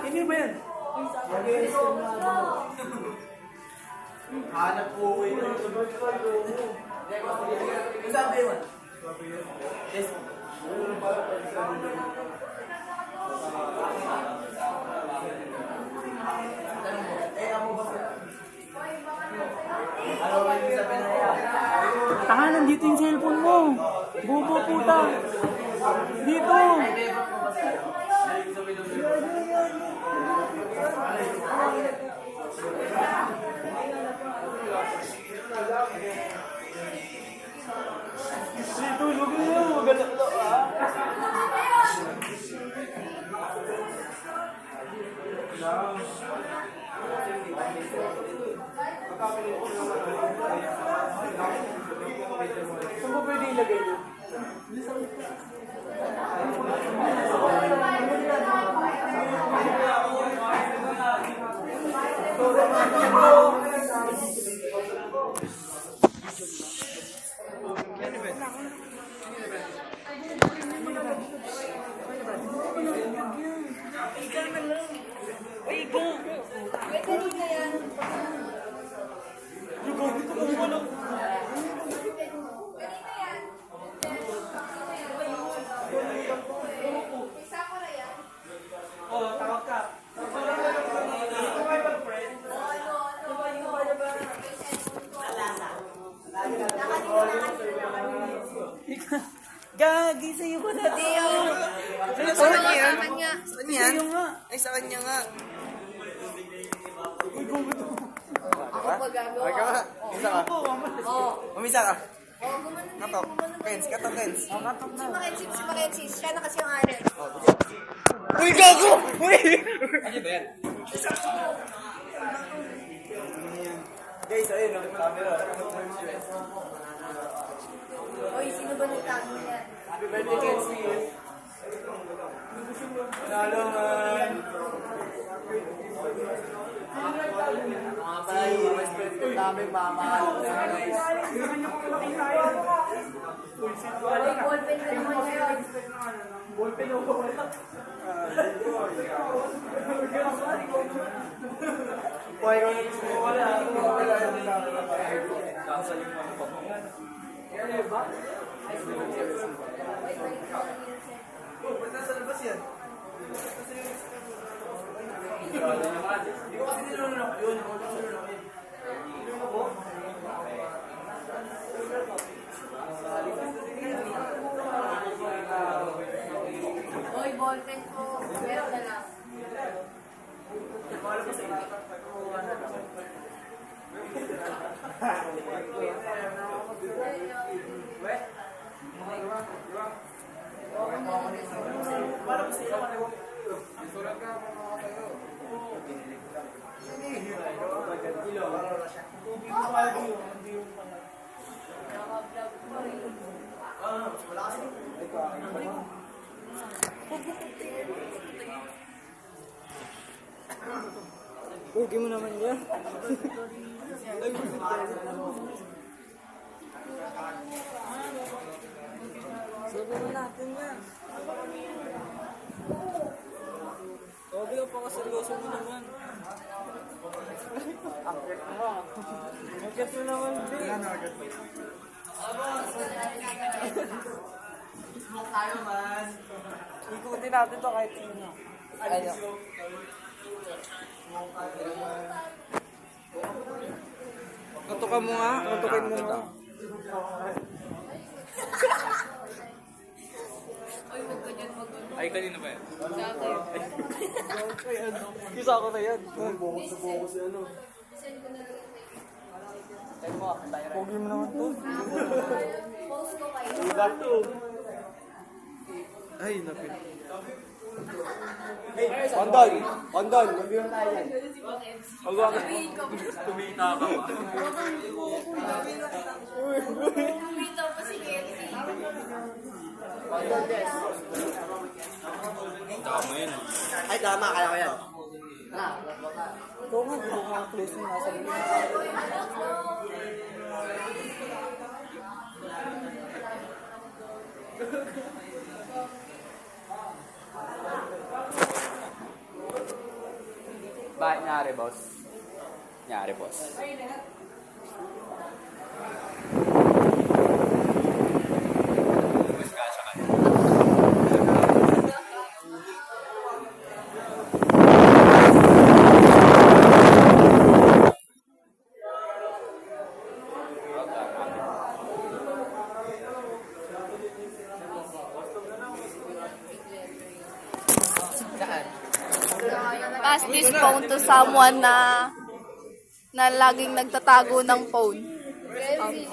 Hindi ba yan? Hanap po ito. Sabi mo. Yes. Tanga, nandito yung cellphone mo. Bobo puta. Dito. Dito, lugin mo. Magalak lang ah. Saan ba pwede ilagay niyo? Gagi, sa'yo ba natin? Sa kanya yan? Sa kanya yan? Sa'yo nga. Ay, sa kanya nga. Ako pa gagawa. Ikaw, isa ka. Oo. Umisa ka. Oo, gumano din. Katok. Kens, katok, Kens. Si Mackenzie. Siya na kasi yung aral. Uy, gago! Uy! Ano ba yan? Guys, ayun, ang camera. Oy, sino ba nagtango yan? Happy birthday, Kenzie. Nalaman. Mga pala yung best friend ko namin, mamahal. Oy, ballpen ka naman ngayon. Ballpen o wala. Buhay ko na gusto mo wala. Ba't nasa labas yan? Hindi ko kasi nilunok yun. Nilunok ko? Oy, ballpen ko. Meron na lang. Wala pa sa inyo. Huwag mo naman yan. Sabi mo natin yan. Sabi ko pa kaseryoso mo naman. Angkat mo nga. Angkat mo naman, babe. Smoke tayo, man. Ikutin natin to kahit sino. Ano? Tutukan mo nga. Tutukin mo nga. Oy, wag ka dyan, wag ka dyan. Ay, kanina ba yan? Kisa ako na yan. Bukos na bukos yan, ano. Pogi mo naman to. Post ko kayo. Ay, napil. Ondon! Ondon! Mag-iwan tayo yan. Sabihin ko. Tumita ka. Kumita pa si Kenzie. Tama yan. Ay, tama. Kaya ko yan. Ikaw nga, kung mga place mo nasa mga. Bakit nyari, boss? Nyari, boss. Pass this phone to someone na laging nagtatago ng phone.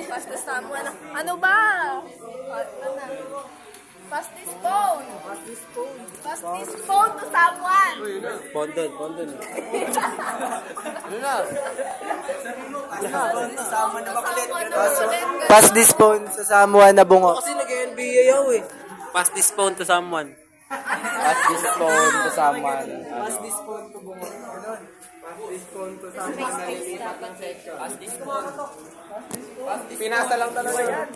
Pass to someone. Ano ba? Pass this phone. Pass this phone. Pass this phone to someone. Pondon. Ano na? Pass this phone sa someone na bungo. Kasi nag-NBA ako eh. Pass this phone to someone. Pass this phone to someone. Pass this phone to bungo. Ganon. Pass this phone to someone na lilipat ng section. Pass this phone. Pinasa lang talaga yan.